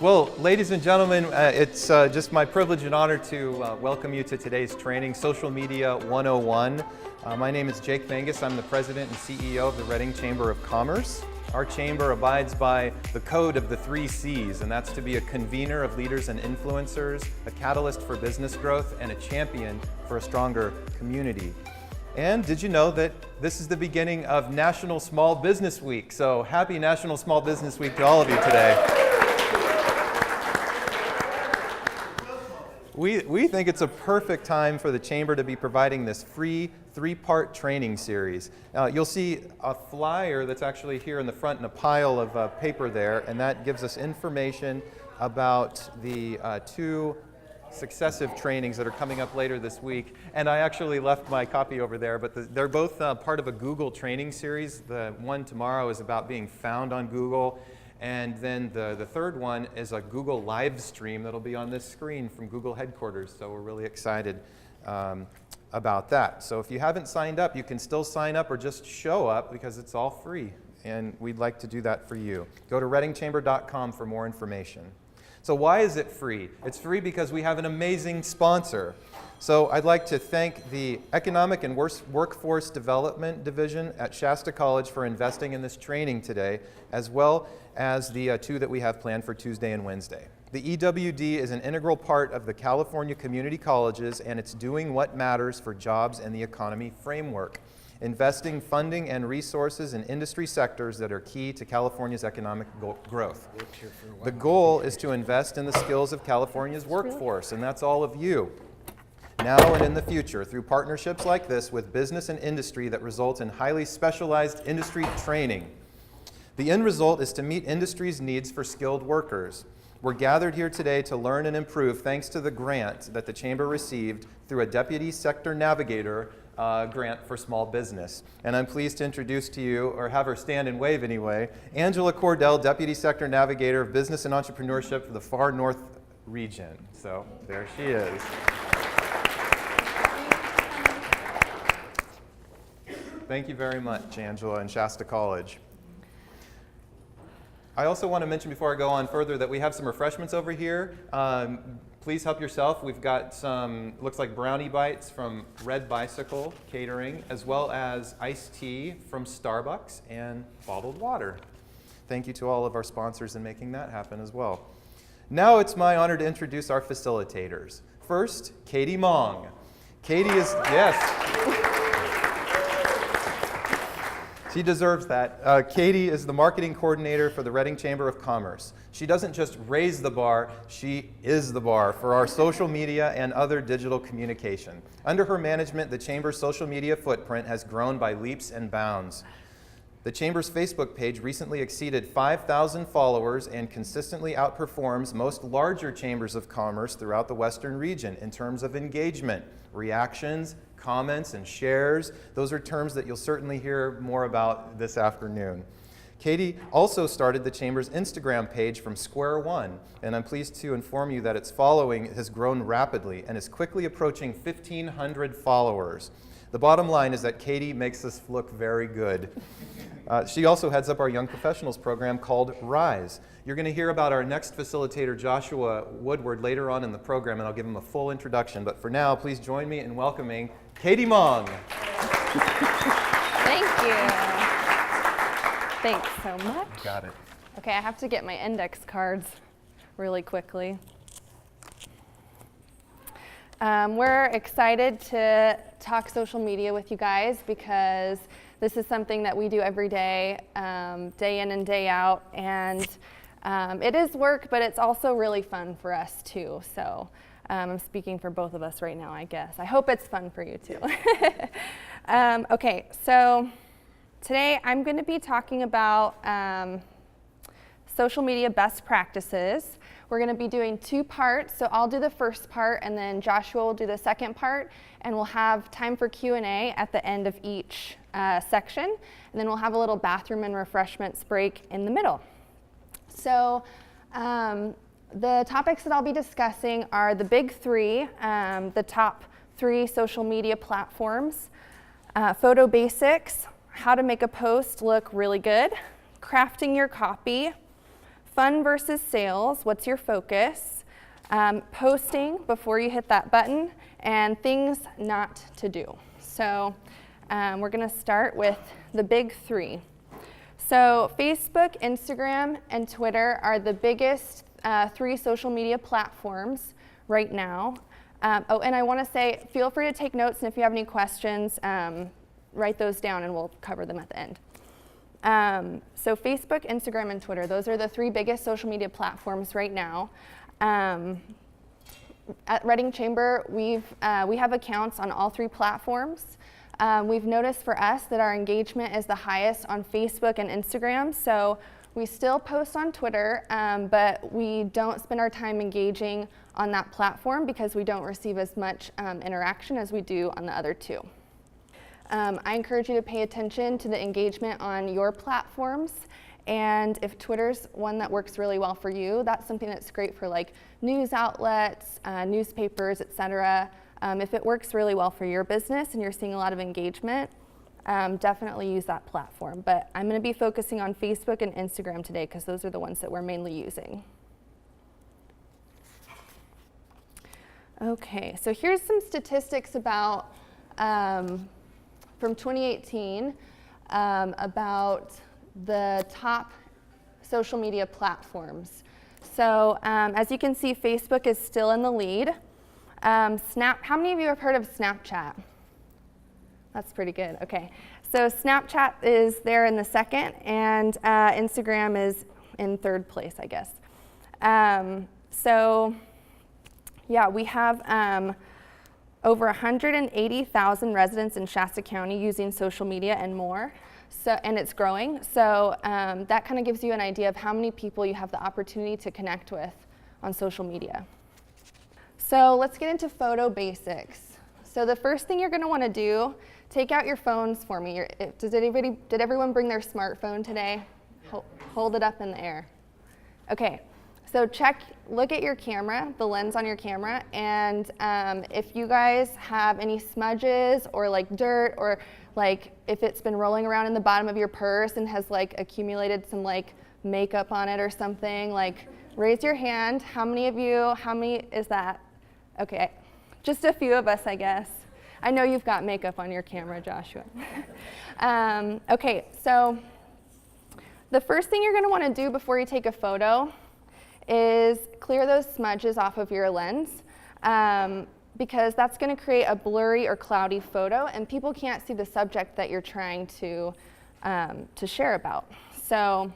Well, ladies and gentlemen, it's just my privilege and honor to welcome you to today's training, Social Media 101. My name is Jake Mangus. I'm the president and CEO of the Reading Chamber of Commerce. Our chamber abides by the code of the 3 C's, and that's to be a convener of leaders and influencers, a catalyst for business growth, and a champion for a stronger community. And did you know that this is the beginning of National Small Business Week? So happy National Small Business Week to all of you today. We think it's a perfect time for the Chamber to be providing this free 3-part training series. You'll see a flyer that's actually here in the front in a pile of paper there, and that gives us information about the 2 successive trainings that are coming up later this week. And I actually left my copy over there, but they're both part of a Google training series. The one tomorrow is about being found on Google. And then the third one is a Google live stream that'll be on this screen from Google headquarters. So we're really excited about that. So if you haven't signed up, you can still sign up or just show up because it's all free. And we'd like to do that for you. Go to readingchamber.com for more information. So why is it free? It's free because we have an amazing sponsor. So I'd like to thank the Economic and Workforce Development Division at Shasta College for investing in this training today, as well as the 2 that we have planned for Tuesday and Wednesday. The EWD is an integral part of the California Community Colleges, and it's doing what matters for jobs and the economy framework, investing funding and resources in industry sectors that are key to California's economic growth. The goal is to invest in the skills of California's workforce, and that's all of you, now and in the future, through partnerships like this with business and industry that result in highly specialized industry training. The end result is to meet industry's needs for skilled workers. We're gathered here today to learn and improve thanks to the grant that the Chamber received through a Deputy Sector Navigator grant for small business. And I'm pleased to introduce to you, or have her stand and wave anyway, Angela Cordell, Deputy Sector Navigator of Business and Entrepreneurship for the Far North region. So there she is. Thank you very much, Angela and Shasta College. I also want to mention before I go on further that we have some refreshments over here. Please help yourself. We've got some, looks like brownie bites from Red Bicycle Catering, as well as iced tea from Starbucks and bottled water. Thank you to all of our sponsors in making that happen as well. Now it's my honor to introduce our facilitators. First, Katie Mong. Katie is, yes. She deserves that. Katie is the marketing coordinator for the Reading Chamber of Commerce. She doesn't just raise the bar, she is the bar for our social media and other digital communication. Under her management, the Chamber's social media footprint has grown by leaps and bounds. The Chamber's Facebook page recently exceeded 5,000 followers and consistently outperforms most larger chambers of commerce throughout the Western region in terms of engagement, reactions, comments, and shares. Those are terms that you'll certainly hear more about this afternoon. Katie also started the Chamber's Instagram page from square one, and I'm pleased to inform you that its following has grown rapidly and is quickly approaching 1,500 followers. The bottom line is that Katie makes us look very good. She also heads up our Young Professionals program called RISE. You're going to hear about our next facilitator, Joshua Woodward, later on in the program, and I'll give him a full introduction. But for now, please join me in welcoming Katie Mong. Thank you. Thanks so much. Got it. Okay, I have to get my index cards really quickly. We're excited to talk social media with you guys because this is something that we do every day, day in and day out, and it is work, but it's also really fun for us too. So I'm speaking for both of us right now, I guess. I hope it's fun for you too. Okay, so today I'm going to be talking about social media best practices. We're going to be doing 2 parts, so I'll do the first part and then Joshua will do the second part, and we'll have time for Q&A at the end of each section, and then we'll have a little bathroom and refreshments break in the middle. So the topics that I'll be discussing are the big 3, the top 3 social media platforms, photo basics, how to make a post look really good, crafting your copy, fun versus sales, what's your focus? Posting before you hit that button, and things not to do. So we're going to start with the big three. So Facebook, Instagram, and Twitter are the biggest 3 social media platforms right now. Oh, and I want to say, feel free to take notes, and if you have any questions, write those down and we'll cover them at the end. So Facebook, Instagram, and Twitter, those are the 3 biggest social media platforms right now. At Reading Chamber, we have accounts on all 3 platforms. We've noticed for us that our engagement is the highest on Facebook and Instagram, so we still post on Twitter, but we don't spend our time engaging on that platform because we don't receive as much interaction as we do on the other 2. I encourage you to pay attention to the engagement on your platforms, and if Twitter's one that works really well for you, that's something that's great for like news outlets, newspapers, etc. If it works really well for your business and you're seeing a lot of engagement, definitely use that platform. But I'm going to be focusing on Facebook and Instagram today because those are the ones that we're mainly using. Okay, so here's some statistics about from 2018 about the top social media platforms. So as you can see, Facebook is still in the lead. How many of you have heard of Snapchat? That's pretty good. Okay, so Snapchat is there in the second, and Instagram is in third place, I guess. So yeah, we have over 180,000 residents in Shasta County using social media and more. So, and it's growing. So that kind of gives you an idea of how many people you have the opportunity to connect with on social media. So let's get into photo basics. So the first thing you're going to want to do, take out your phones for me. Did everyone bring their smartphone today? Hold it up in the air. Okay, so look at your camera, the lens on your camera, and if you guys have any smudges or like dirt, or like if it's been rolling around in the bottom of your purse and has like accumulated some like makeup on it or something, like raise your hand. How many is that? Okay, just a few of us, I guess. I know you've got makeup on your camera, Joshua. Okay, so the first thing you're going to want to do before you take a photo is clear those smudges off of your lens, because that's going to create a blurry or cloudy photo, and people can't see the subject that you're trying to share about. So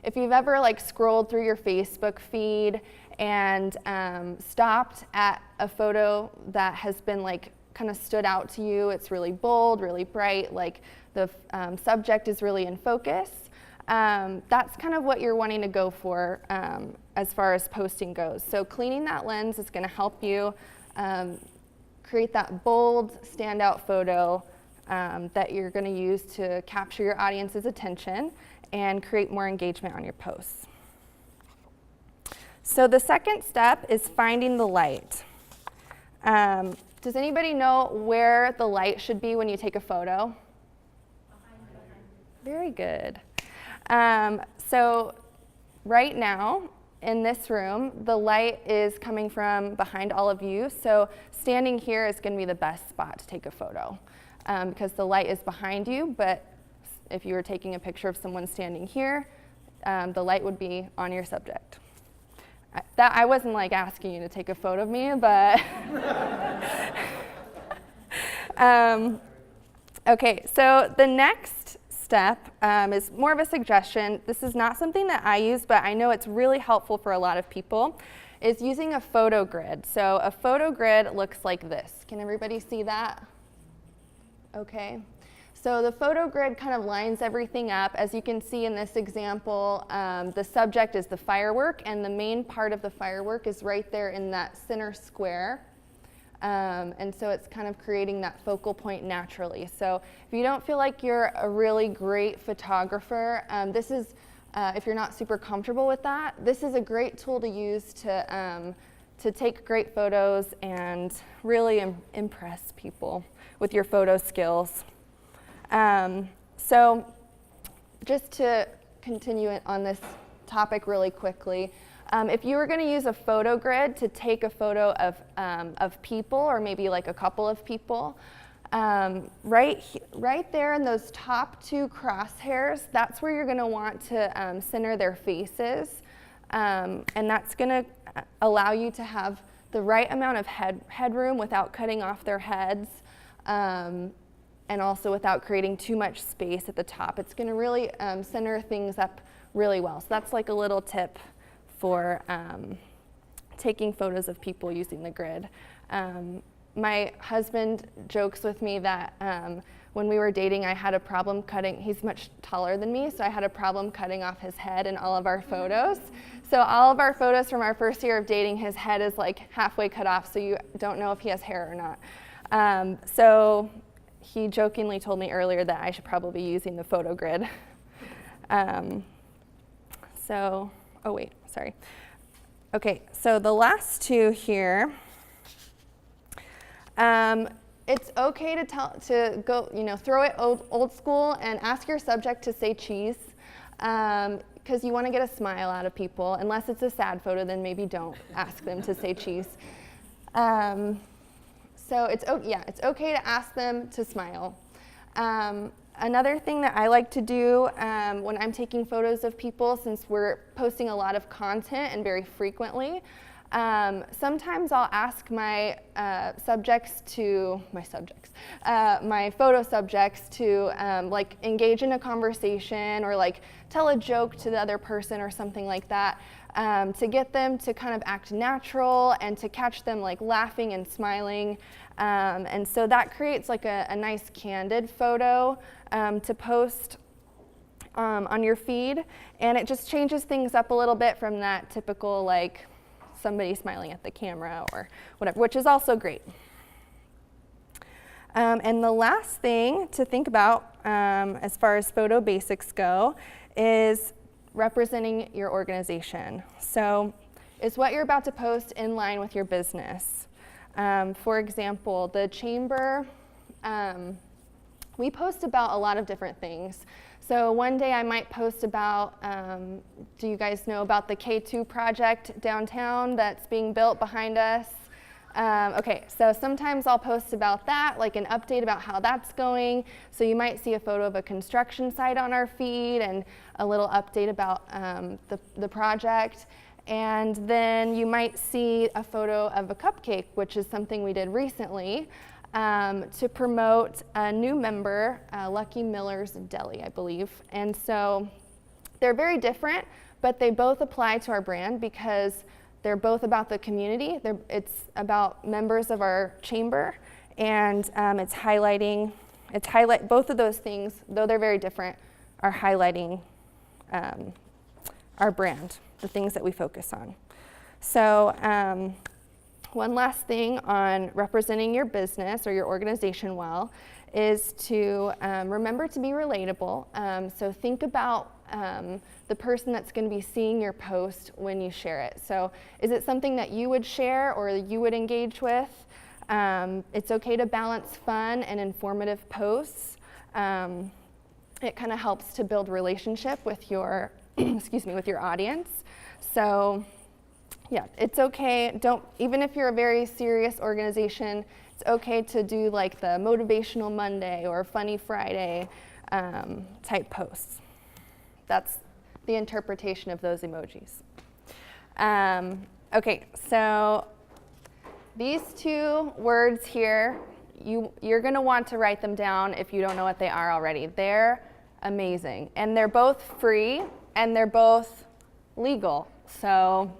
if you've ever like scrolled through your Facebook feed and stopped at a photo that has been like kind of stood out to you, it's really bold, really bright, like the subject is really in focus, that's kind of what you're wanting to go for as far as posting goes. So cleaning that lens is going to help you create that bold, standout photo that you're going to use to capture your audience's attention and create more engagement on your posts. So the second step is finding the light. Does anybody know where the light should be when you take a photo? Very good. So right now in this room, the light is coming from behind all of you. So standing here is going to be the best spot to take a photo because the light is behind you. But if you were taking a picture of someone standing here, the light would be on your subject. I wasn't like asking you to take a photo of me, but okay, so the next step is more of a suggestion. This is not something that I use, but I know it's really helpful for a lot of people, is using a photo grid. So a photo grid looks like this. Can everybody see that? Okay. So the photo grid kind of lines everything up. As you can see in this example, the subject is the firework, and the main part of the firework is right there in that center square. And so it's kind of creating that focal point naturally. So if you don't feel like you're a really great photographer, this is, if you're not super comfortable with that, this is a great tool to use to take great photos and really impress people with your photo skills. So just to continue on this topic really quickly. If you were going to use a photo grid to take a photo of people, or maybe like a couple of people, right there in those top two crosshairs, that's where you're going to want to center their faces. And that's going to allow you to have the right amount of headroom without cutting off their heads, and also without creating too much space at the top. It's going to really center things up really well. So that's like a little tip for taking photos of people using the grid. My husband jokes with me that when we were dating, I had a problem cutting, he's much taller than me, so I had a problem cutting off his head in all of our photos. So all of our photos from our first year of dating, his head is like halfway cut off, so you don't know if he has hair or not. So he jokingly told me earlier that I should probably be using the photo grid. Oh wait, sorry. Okay, so the last two here, it's okay to go, throw it old school and ask your subject to say cheese, because you want to get a smile out of people. Unless it's a sad photo, then maybe don't ask them to say cheese. So it's okay to ask them to smile. Another thing that I like to do when I'm taking photos of people, since we're posting a lot of content and very frequently, sometimes I'll ask my my photo subjects to like engage in a conversation, or like tell a joke to the other person or something like that, to get them to kind of act natural and to catch them like laughing and smiling. And so that creates like a nice candid photo to post on your feed, and it just changes things up a little bit from that typical like somebody smiling at the camera or whatever, which is also great. And the last thing to think about as far as photo basics go is representing your organization. So is what you're about to post in line with your business? For example, the chamber, we post about a lot of different things. So one day I might post about, do you guys know about the K2 project downtown that's being built behind us? Okay, so sometimes I'll post about that, like an update about how that's going. So you might see a photo of a construction site on our feed and a little update about the project. And then you might see a photo of a cupcake, which is something we did recently to promote a new member, Lucky Miller's Deli, I believe. And so they're very different, but they both apply to our brand because they're both about the community. It's about members of our chamber, and both of those things, though they're very different, are highlighting our brand, the things that we focus on. So one last thing on representing your business or your organization well is to remember to be relatable. So think about the person that's going to be seeing your post when you share it. So is it something that you would share or you would engage with? It's okay to balance fun and informative posts. It kind of helps to build relationship with your with your audience. So yeah, it's okay. Even if you're a very serious organization, it's okay to do like the Motivational Monday or Funny Friday type posts. That's the interpretation of those emojis. Okay, so these two words here, you're going to want to write them down if you don't know what they are already. They're amazing, and they're both free, and they're both legal. So,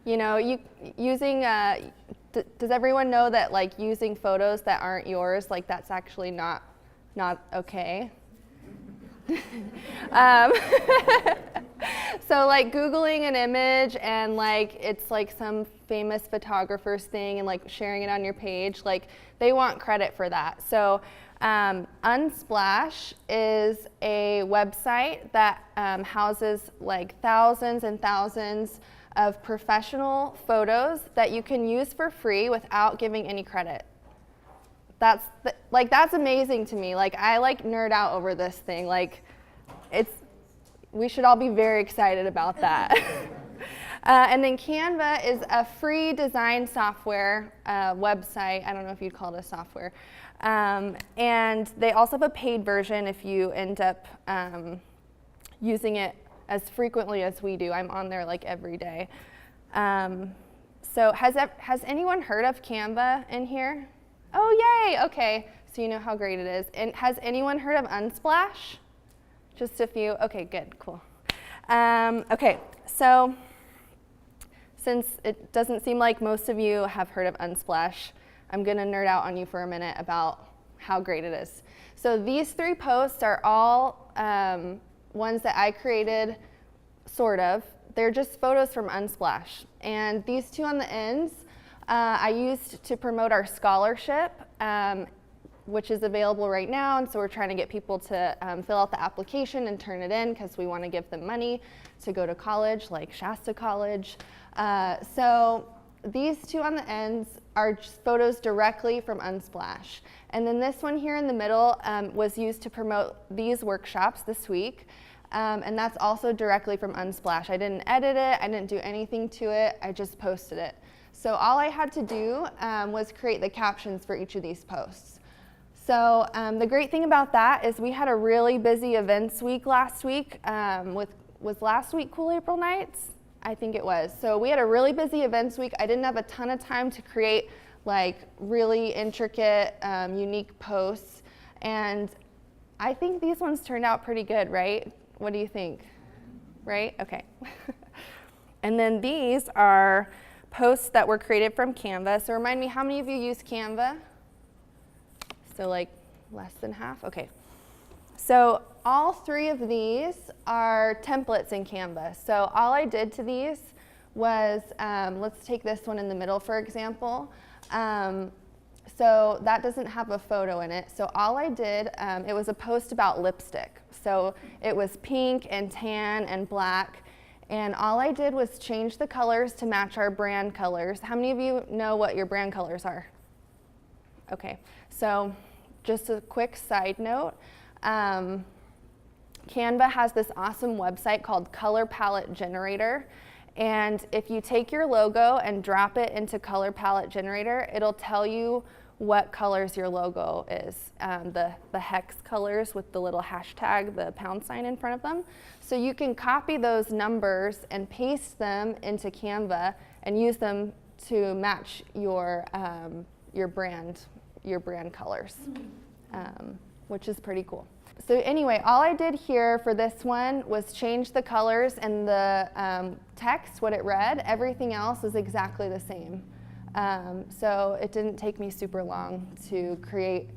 using. Does everyone know that like using photos that aren't yours, like that's actually not okay? So like Googling an image and like it's like some famous photographer's thing and like sharing it on your page, like they want credit for that. So Unsplash is a website that houses like thousands and thousands of professional photos that you can use for free without giving any credit. That's amazing to me. Like I like nerd out over this thing. Like We should all be very excited about that. And then Canva is a free design software website. I don't know if you'd call it a software. And they also have a paid version if you end up using it as frequently as we do. I'm on there like every day. So has anyone heard of Canva in here? Oh, yay, okay. So you know how great it is. And has anyone heard of Unsplash? Just a few? Okay, good, cool. Okay, so since it doesn't seem like most of you have heard of Unsplash, I'm gonna nerd out on you for a minute about how great it is. So these 3 posts are all ones that I created, sort of. They're just photos from Unsplash. And these 2 on the ends, I used to promote our scholarship, which is available right now. And so we're trying to get people to fill out the application and turn it in because we want to give them money to go to college, like Shasta College. So these 2 on the ends are just photos directly from Unsplash. And then this one here in the middle was used to promote these workshops this week. And that's also directly from Unsplash. I didn't edit it, I didn't do anything to it, I just posted it. So all I had to do was create the captions for each of these posts. So the great thing about that is we had a really busy events week last week. Was last week Cool April Nights? I think it was. So we had a really busy events week. I didn't have a ton of time to create like really intricate, unique posts. And I think these ones turned out pretty good, right? What do you think? Right? Okay. And then these are posts that were created from Canva. So remind me, how many of you use Canva? So like less than half? Okay. So all 3 of these are templates in Canva. So all I did to these was, let's take this one in the middle, for example. So that doesn't have a photo in it. So all I did, it was a post about lipstick. So it was pink and tan and black. And all I did was change the colors to match our brand colors. How many of you know what your brand colors are? Okay, so just a quick side note. Canva has this awesome website called Color Palette Generator. And if you take your logo and drop it into Color Palette Generator, it'll tell you what colors your logo is, the hex colors with the little hashtag, the £sign in front of them. So you can copy those numbers and paste them into Canva and use them to match your brand colors, which is pretty cool. So anyway, all I did here for this one was change the colors and the text, what it read. Everything else is exactly the same. So it didn't take me super long to create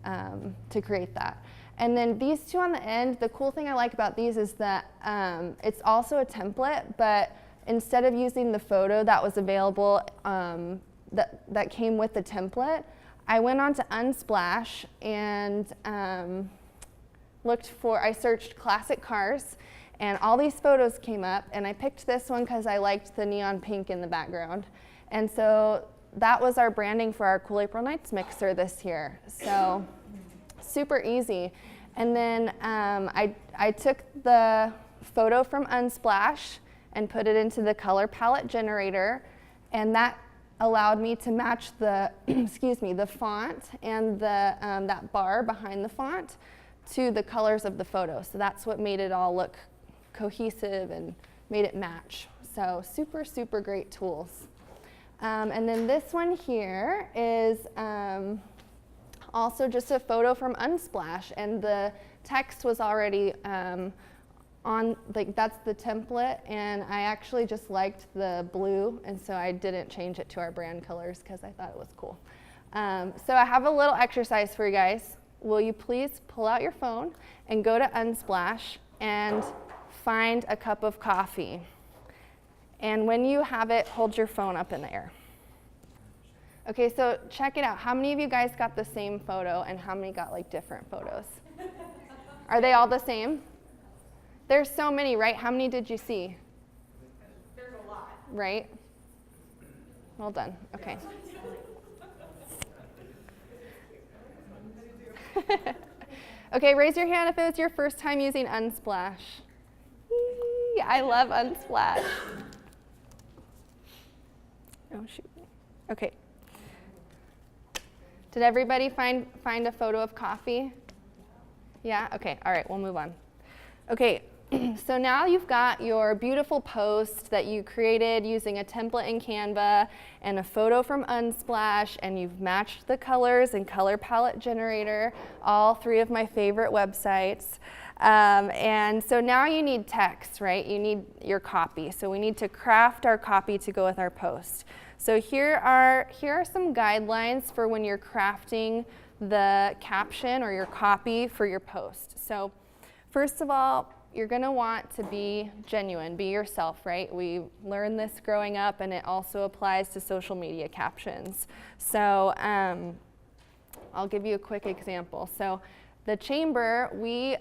that. And then these 2 on the end, the cool thing I like about these is that it's also a template, but instead of using the photo that was available that came with the template, I went on to Unsplash and I searched classic cars, and all these photos came up, and I picked this one because I liked the neon pink in the background. And so that was our branding for our Cool April Nights mixer this year. So super easy. And then I took the photo from Unsplash and put it into the Color Palette Generator, and that allowed me to match the, the font and that bar behind the font to the colors of the photo. So that's what made it all look cohesive and made it match. So super, super great tools. And then this one here is also just a photo from Unsplash, and the text was already on, like that's the template, and I actually just liked the blue, and so I didn't change it to our brand colors because I thought it was cool. So I have a little exercise for you guys. Will you please pull out your phone and go to Unsplash and find a cup of coffee? And when you have it, hold your phone up in the air. Okay, so check it out. How many of you guys got the same photo, and how many got like different photos? Are they all the same? There's so many, right? How many did you see? There's a lot. Right? Well done. Okay. Okay, raise your hand if it was your first time using Unsplash. I love Unsplash. Oh, shoot. Okay. Did everybody find a photo of coffee? Yeah? Okay, all right, we'll move on. Okay, so now you've got your beautiful post that you created using a template in Canva and a photo from Unsplash, and you've matched the colors in Color Palette Generator, all three of my favorite websites. And so now you need text, right? You need your copy. So we need to craft our copy to go with our post. So here are some guidelines for when you're crafting the caption or your copy for your post. So first of all, you're going to want to be genuine, be yourself, right? We learned this growing up, and it also applies to social media captions. So I'll give you a quick example. So the Chamber, we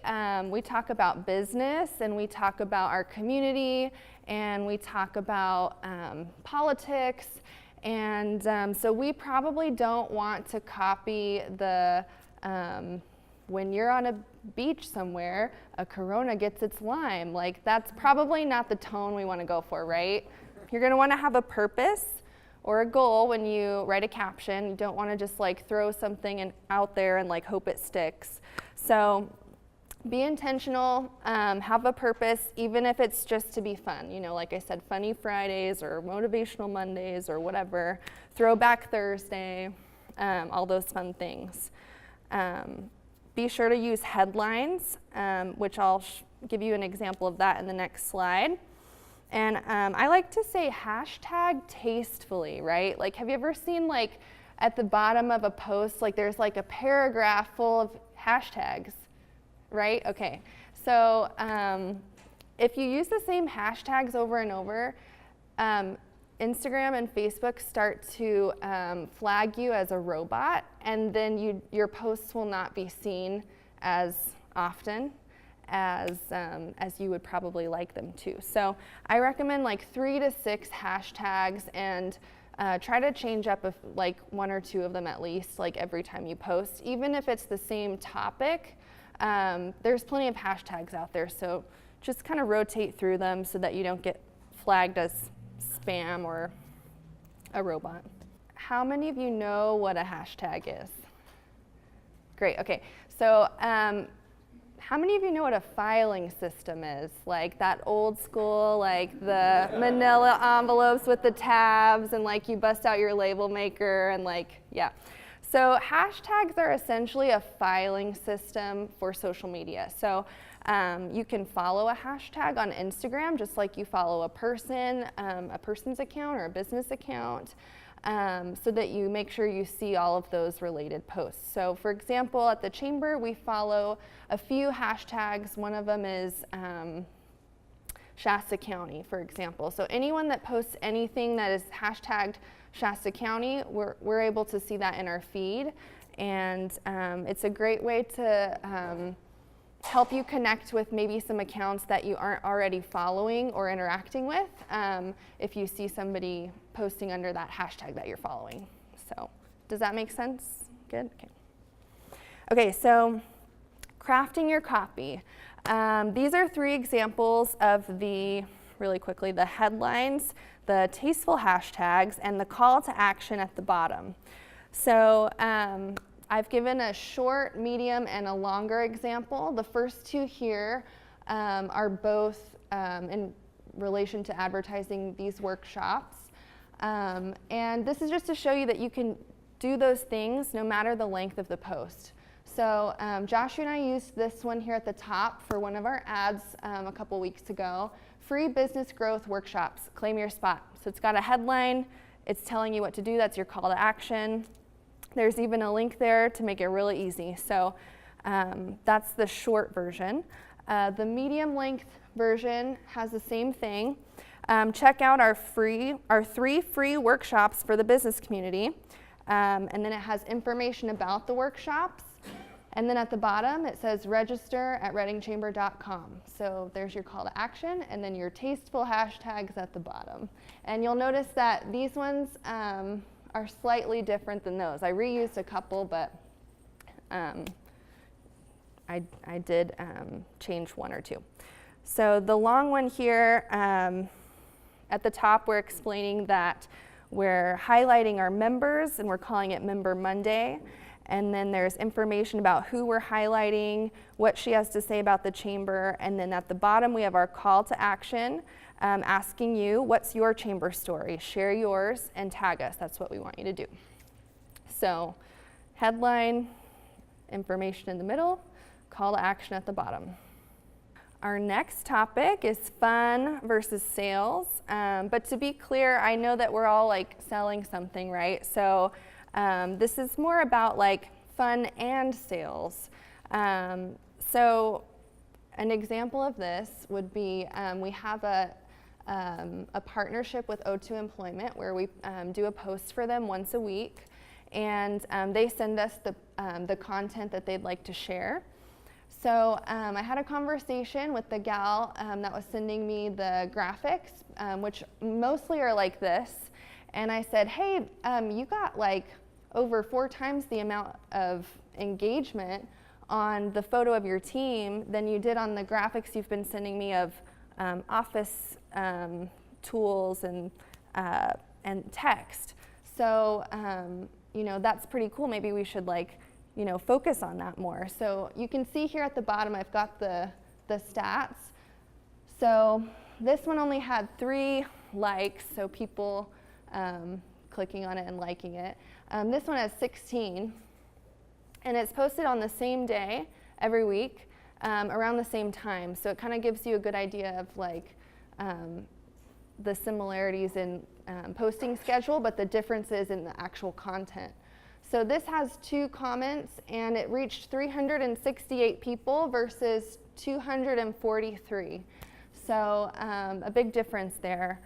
talk about business, and we talk about our community, and we talk about politics, and so we probably don't want to copy the when you're on a beach somewhere, a Corona gets its lime. Like, that's probably not the tone we want to go for, right? You're going to want to have a purpose or a goal when you write a caption. You don't want to just like throw something out there and like hope it sticks. So be intentional, have a purpose, even if it's just to be fun. You know, like I said, Funny Fridays or Motivational Mondays or whatever, Throwback Thursday, all those fun things. Be sure to use headlines, which I'll give you an example of that in the next slide. And I like to say hashtag tastefully, right? Like, have you ever seen like at the bottom of a post, like there's like a paragraph full of hashtags, right? Okay, so if you use the same hashtags over and over, Instagram and Facebook start to flag you as a robot, and then your posts will not be seen as often as you would probably like them to. So I recommend like 3 to 6 hashtags, and try to change up like 1 or 2 of them at least, like every time you post. Even if it's the same topic, there's plenty of hashtags out there, so just kind of rotate through them so that you don't get flagged as spam or a robot. How many of you know what a hashtag is? Great, okay. So how many of you know what a filing system is? Like that old school, like the manila envelopes with the tabs, and like you bust out your label maker and like, yeah. So hashtags are essentially a filing system for social media. So you can follow a hashtag on Instagram just like you follow a person's account or a business account, so that you make sure you see all of those related posts. So for example, at the Chamber, we follow a few hashtags. One of them is Shasta County, for example. So anyone that posts anything that is hashtagged Shasta County, we're able to see that in our feed. And it's a great way to help you connect with maybe some accounts that you aren't already following or interacting with, if you see somebody posting under that hashtag that you're following. So does that make sense? Good? Okay. Okay, so crafting your copy. These are 3 examples of really quickly, the headlines, the tasteful hashtags, and the call to action at the bottom. So I've given a short, medium, and a longer example. The first 2 here are both in relation to advertising these workshops. And this is just to show you that you can do those things no matter the length of the post. So Joshua and I used this one here at the top for one of our ads a couple weeks ago. Free business growth workshops, claim your spot. So it's got a headline, it's telling you what to do, that's your call to action. There's even a link there to make it really easy. So that's the short version. The medium length version has the same thing. Check out our 3 free workshops for the business community. And then it has information about the workshops. And then at the bottom, it says register at readingchamber.com. So there's your call to action, and then your tasteful hashtags at the bottom. And you'll notice that these ones are slightly different than those. I reused a couple, but I did change 1 or 2. So the long one here, at the top, we're explaining that we're highlighting our members and we're calling it Member Monday. And then there's information about who we're highlighting, what she has to say about the chamber. And then at the bottom, we have our call to action, asking you, what's your chamber story? Share yours and tag us. That's what we want you to do. So headline, information in the middle, call to action at the bottom. Our next topic is fun versus sales. But to be clear, I know that we're all like selling something, right? So this is more about like fun and sales. So an example of this would be we have a partnership with O2 Employment where we do a post for them once a week, and they send us the content that they'd like to share. So I had a conversation with the gal that was sending me the graphics, which mostly are like this. And I said, hey, you got like over 4 times the amount of engagement on the photo of your team than you did on the graphics you've been sending me of office tools and text. So, you know, that's pretty cool. Maybe we should like, you know, focus on that more. So you can see here at the bottom, I've got the stats. So this one only had 3 likes, so people clicking on it and liking it. This one has 16, and it's posted on the same day every week around the same time. So it kind of gives you a good idea of like the similarities in posting schedule, but the differences in the actual content. So this has 2 comments, and it reached 368 people versus 243. So a big difference there.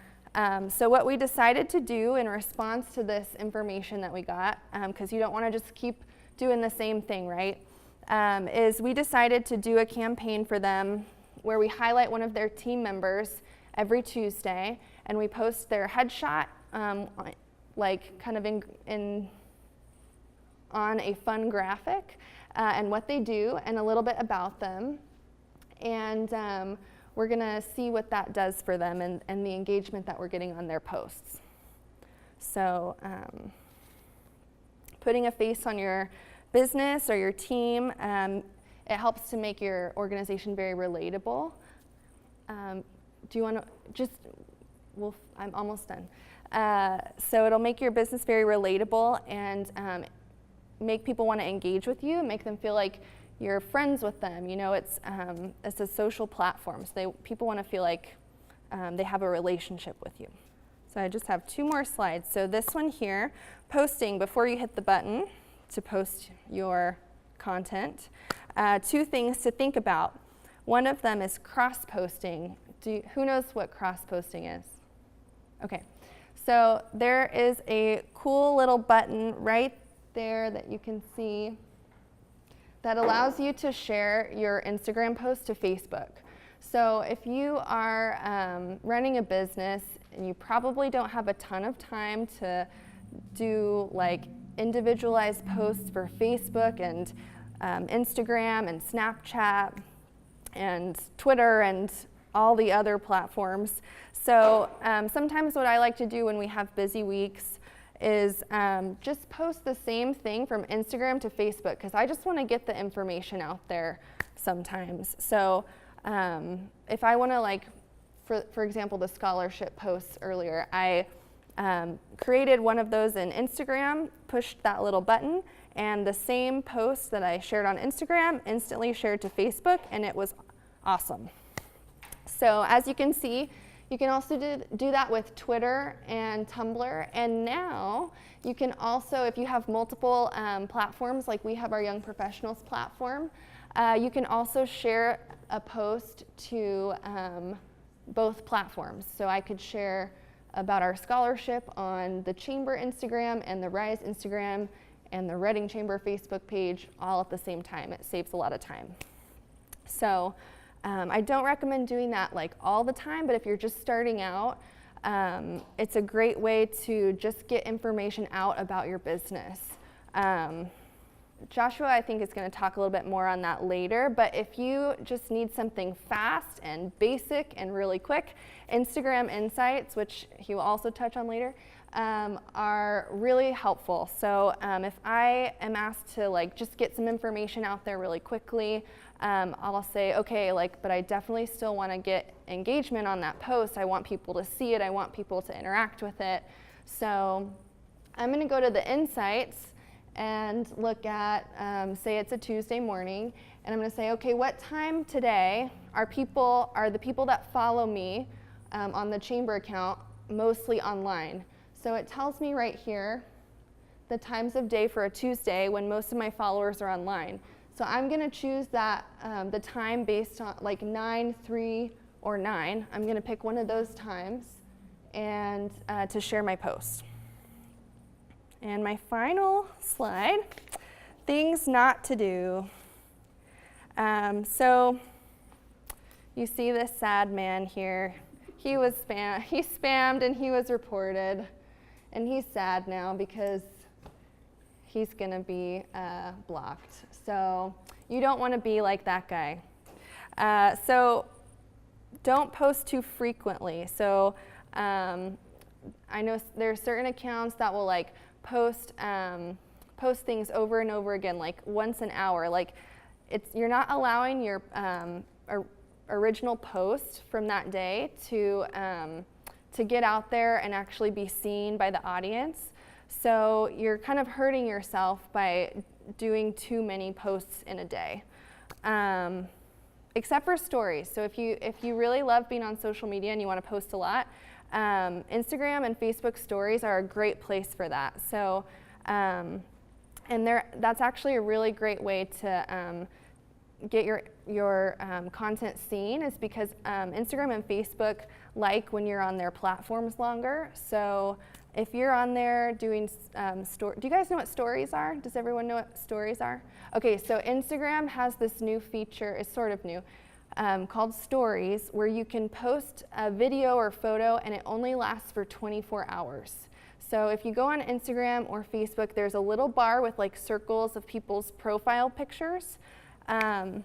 So what we decided to do in response to this information that we got, because you don't want to just keep doing the same thing, right, is we decided to do a campaign for them where we highlight one of their team members every Tuesday, and we post their headshot, like kind of on a fun graphic, and what they do, and a little bit about them. And we're gonna see what that does for them and the engagement that we're getting on their posts. So putting a face on your business or your team, it helps to make your organization very relatable. Do you want to just, I'm almost done. So it'll make your business very relatable and make people want to engage with you, make them feel like you're friends with them. You know, it's a social platform, so people want to feel like they have a relationship with you. So I just have 2 more slides. So this one here, posting before you hit the button to post your content. 2 things to think about. One of them is cross-posting. Who knows what cross-posting is? Okay, so there is a cool little button right there that you can see that allows you to share your Instagram post to Facebook. So if you are running a business and you probably don't have a ton of time to do like individualized posts for Facebook and Instagram and Snapchat and Twitter and all the other platforms. So sometimes what I like to do when we have busy weeks is just post the same thing from Instagram to Facebook, because I just want to get the information out there sometimes. So if I want to, like, for example, the scholarship posts earlier, I created one of those in Instagram, pushed that little button, and the same post that I shared on Instagram instantly shared to Facebook, and it was awesome. So as you can see, you can also do that with Twitter and Tumblr. And now you can also, if you have multiple platforms, like we have our Young Professionals platform, you can also share a post to both platforms. So I could share about our scholarship on the Chamber Instagram and the Rise Instagram and the Reading Chamber Facebook page all at the same time. It saves a lot of time. So I don't recommend doing that like all the time, but if you're just starting out, it's a great way to just get information out about your business. Joshua, I think, is going to talk a little bit more on that later, but if you just need something fast and basic and really quick, Instagram Insights, which he will also touch on later, are really helpful. So if I am asked to like just get some information out there really quickly, I'll say, okay, like, but I definitely still want to get engagement on that post. I want people to see it. I want people to interact with it. So I'm going to go to the Insights and look at, say it's a Tuesday morning, and I'm going to say, okay, what time today are the people that follow me on the chamber account mostly online? So it tells me right here the times of day for a Tuesday when most of my followers are online. So I'm going to choose that the time based on like 9, 3, or 9. I'm going to pick one of those times and to share my post. And my final slide, things not to do. So you see this sad man here. He spammed and he was reported. And he's sad now because he's going to be blocked. So you don't want to be like that guy. So don't post too frequently. So I know there are certain accounts that will like post things over and over again, like once an hour. Like you're not allowing your original post from that day to get out there and actually be seen by the audience. So you're kind of hurting yourself by doing too many posts in a day, except for stories. So if you really love being on social media and you want to post a lot, Instagram and Facebook stories are a great place for that. So, that's actually a really great way to get your content seen, is because Instagram and Facebook like when you're on their platforms longer. So if you're on there doing do you guys know what stories are? Does everyone know what stories are? Okay, so Instagram has this new feature, it's sort of new, called Stories, where you can post a video or photo and it only lasts for 24 hours. So if you go on Instagram or Facebook, there's a little bar with like circles of people's profile pictures. And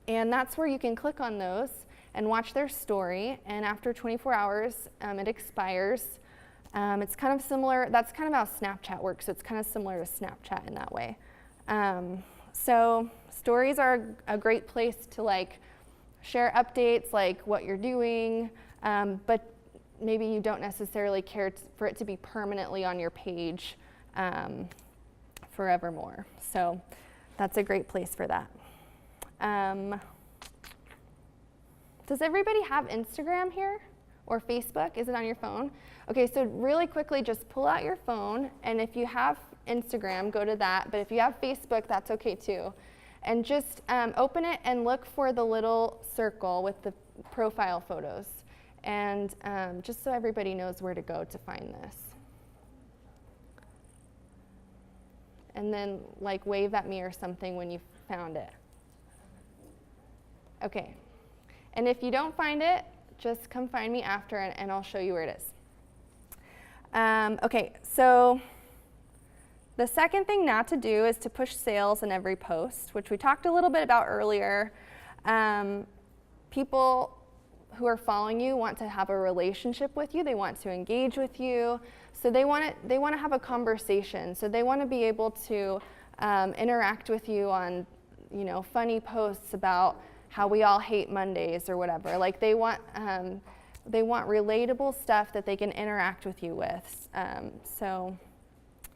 that's where you can click on those and watch their story. And after 24 hours, it expires. It's kind of similar, that's kind of how Snapchat works. So it's kind of similar to Snapchat in that way. So stories are a great place to like share updates, like what you're doing, but maybe you don't necessarily care for it to be permanently on your page forevermore. So that's a great place for that. Does everybody have Instagram here or Facebook? Is it on your phone? Okay, so really quickly, just pull out your phone, and if you have Instagram, go to that, but if you have Facebook, that's okay too. And just open it and look for the little circle with the profile photos. And just so everybody knows where to go to find this. And then like wave at me or something when you found it. Okay. And if you don't find it, just come find me after and I'll show you where it is. Okay, so the second thing not to do is to push sales in every post, which we talked a little bit about earlier. People who are following you want to have a relationship with you. They want to engage with you. So they want to have a conversation. So they want to be able to interact with you on, funny posts about how we all hate Mondays or whatever. Like they want relatable stuff that they can interact with you with. So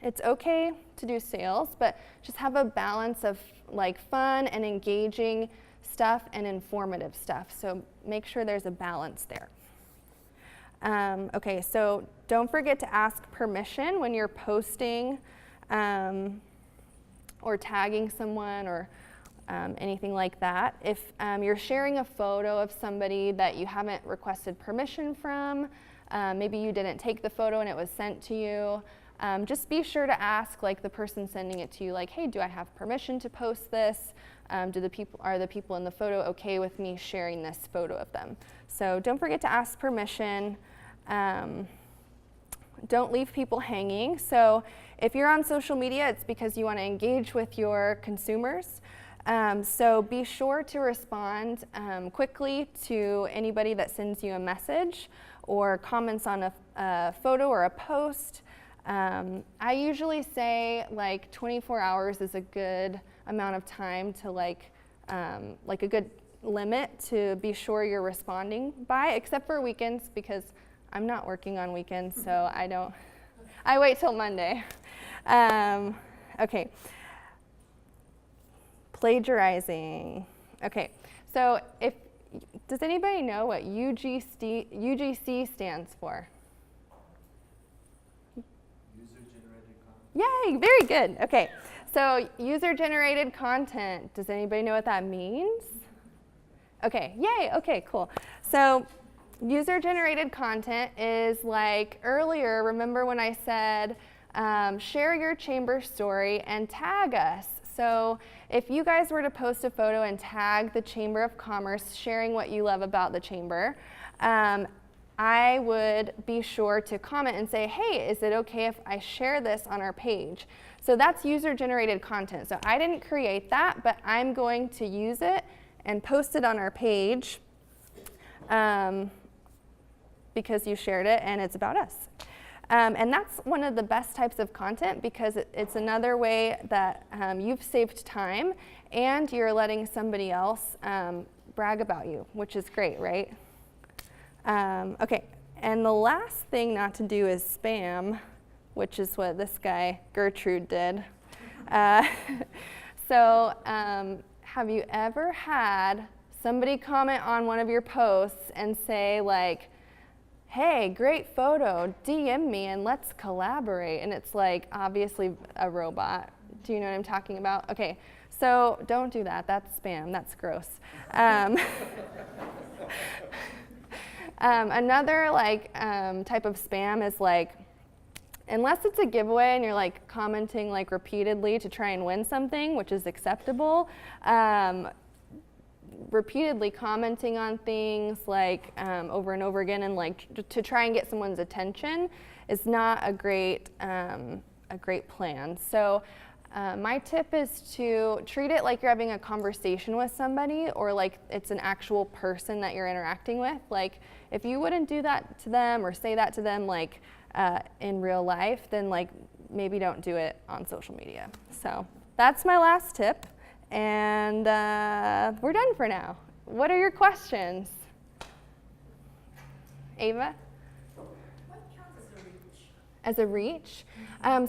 it's okay to do sales, but just have a balance of like fun and engaging stuff and informative stuff. So make sure there's a balance there. Okay, so don't forget to ask permission when you're posting or tagging someone or anything like that. If you're sharing a photo of somebody that you haven't requested permission from, maybe you didn't take the photo and it was sent to you, just be sure to ask like the person sending it to you, like, hey, do I have permission to post this? Are the people in the photo okay with me sharing this photo of them? So don't forget to ask permission. don't leave people hanging. So if you're on social media, it's because you want to engage with your consumers. So be sure to respond quickly to anybody that sends you a message or comments on a photo or a post. I usually say like 24 hours is a good amount of time to like a good limit to be sure you're responding by, except for weekends because I'm not working on weekends, so I wait till Monday. Okay. Plagiarizing. Okay, so does anybody know what UGC stands for? User-generated content. Yay, very good. Okay, so user-generated content. Does anybody know what that means? Okay, yay, okay, cool. So user-generated content is like earlier, remember when I said share your chamber story and tag us. So if you guys were to post a photo and tag the Chamber of Commerce sharing what you love about the chamber, I would be sure to comment and say, hey, is it okay if I share this on our page? So that's user-generated content. So I didn't create that, but I'm going to use it and post it on our page because you shared it and it's about us. And that's one of the best types of content because it's another way that you've saved time and you're letting somebody else brag about you, which is great, right? Okay, and the last thing not to do is spam, which is what this guy, Gertrude, did. So have you ever had somebody comment on one of your posts and say like, hey, great photo, DM me and let's collaborate. And it's like obviously a robot. Do you know what I'm talking about? Okay, so don't do that. That's spam. That's gross. Another like type of spam is like, unless it's a giveaway and you're like commenting like repeatedly to try and win something, which is acceptable, repeatedly commenting on things like over and over again and like to try and get someone's attention is not a great plan. So my tip is to treat it like you're having a conversation with somebody or like it's an actual person that you're interacting with. Like if you wouldn't do that to them or say that to them like in real life, then like maybe don't do it on social media. So that's my last tip. And we're done for now. What are your questions? Ava? What counts as a reach? As a reach?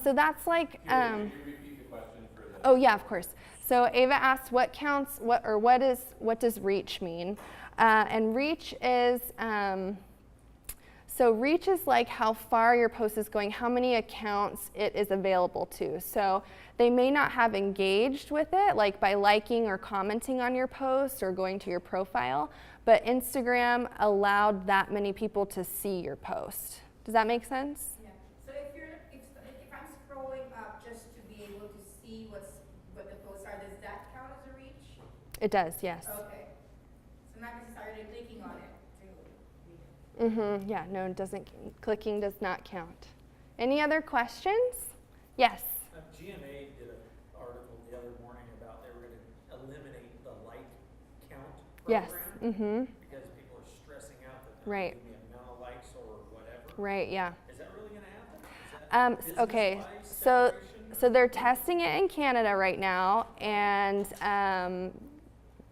So that's like, Can you repeat the question for the... oh yeah, of course. So Ava asked what counts, what does reach mean? And reach is, so reach is like how far your post is going, how many accounts it is available to. So they may not have engaged with it, like by liking or commenting on your post or going to your profile, but Instagram allowed that many people to see your post. Does that make sense? Yeah. So if I'm scrolling up just to be able to see what the posts are, does that count as a reach? It does, yes. Okay. So not necessarily clicking on it to read it. Yeah, no, it doesn't. Clicking does not count. Any other questions? Yes. GMA did an article the other morning about they were going to eliminate the like count program. Yes. Because people are stressing out that they're Right. getting the amount of likes or whatever. Right, yeah. Is that really going to happen? Is that Okay, business-wise so separation? they're testing it in Canada right now, and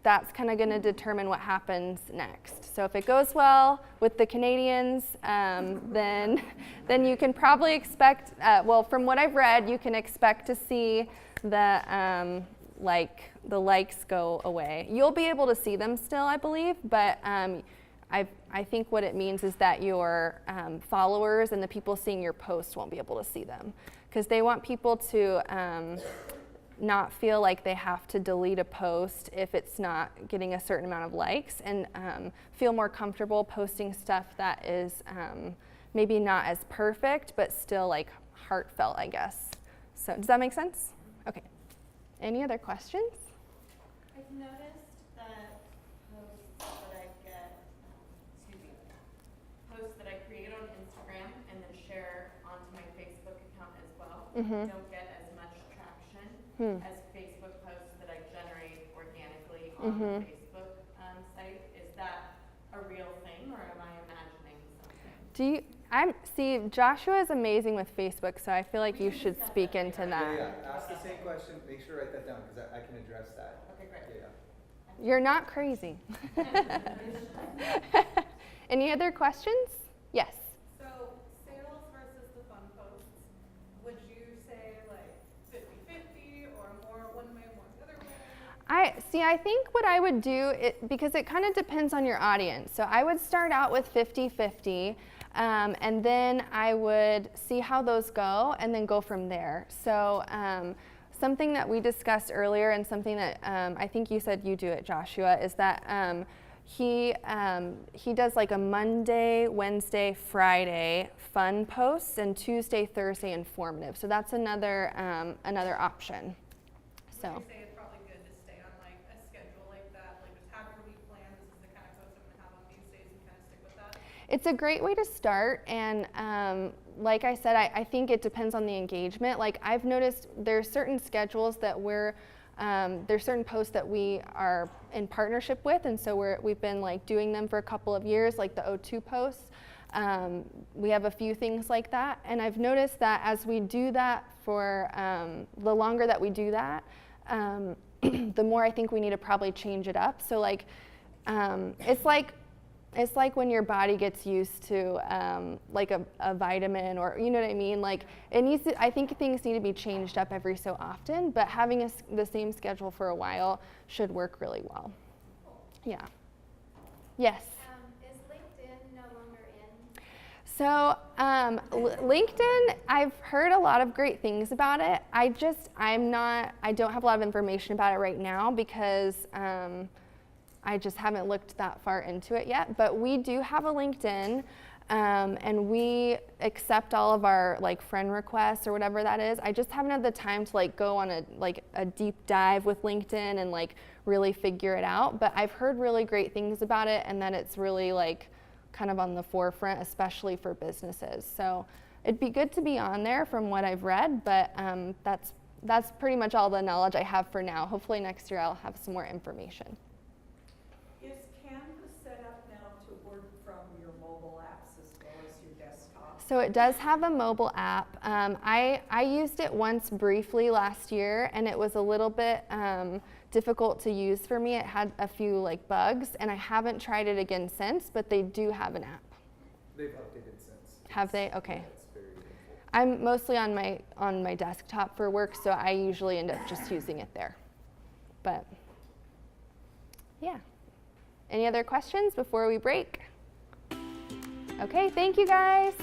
that's kind of going to determine what happens next. So if it goes well with the Canadians, then you can probably expect, well, from what I've read, you can expect to see the likes go away. You'll be able to see them still, I believe, but I think what it means is that your followers and the people seeing your post won't be able to see them, because they want people to not feel like they have to delete a post if it's not getting a certain amount of likes, and feel more comfortable posting stuff that is maybe not as perfect, but still like heartfelt, I guess. So does that make sense? Okay. Any other questions? I've noticed that posts that I get, posts that I create on Instagram and then share on don't get as much traction as Facebook posts that I generate organically on the Facebook site. Is that a real thing, or am I imagining something? See, Joshua is amazing with Facebook, so I feel like you should speak into that. Yeah, ask the same question. Make sure to write that down because I can address that. Okay, great. Yeah. You're not crazy. Any other questions? Yes. So sales versus the fun posts, would you say like 50-50 or more one way, more the other way? I think what I would do, because it kind of depends on your audience. So I would start out with 50-50, and then I would see how those go and then go from there. So something that we discussed earlier and something that I think you said you do it, Joshua, is that he does like a Monday, Wednesday, Friday fun posts and Tuesday, Thursday informative. So that's another option. So. Would you say it's probably good to stay on like a schedule like that, like just have your week plan, this is the kind of post I'm gonna have on these days and kind of stick with that? It's a great way to start, and like I said, I think it depends on the engagement. Like I've noticed there's certain schedules that there's certain posts that we are in partnership with, and so we've been like doing them for a couple of years, like the O2 posts. We have a few things like that, and I've noticed that as we do that for the longer that we do that, the more I think we need to probably change it up. So like it's like when your body gets used to like a vitamin, or you know what I mean? Like I think things need to be changed up every so often, but having the same schedule for a while should work really well. Yeah. Yes? Is LinkedIn no longer in? So LinkedIn, I've heard a lot of great things about it. I don't have a lot of information about it right now because I just haven't looked that far into it yet, but we do have a LinkedIn, and we accept all of our like friend requests or whatever that is. I just haven't had the time to like go on a deep dive with LinkedIn and like really figure it out, but I've heard really great things about it and that it's really like kind of on the forefront, especially for businesses. So it'd be good to be on there from what I've read, but that's pretty much all the knowledge I have for now. Hopefully next year I'll have some more information. Is Canvas set up now to work from your mobile apps as well as your desktop? So it does have a mobile app. I used it once briefly last year, and it was a little bit difficult to use for me. It had a few like bugs, and I haven't tried it again since, but they do have an app. They've updated since. Have they? Okay. Yeah, it's very helpful. I'm mostly on my desktop for work, so I usually end up just using it there. But yeah. Any other questions before we break? Okay, thank you guys.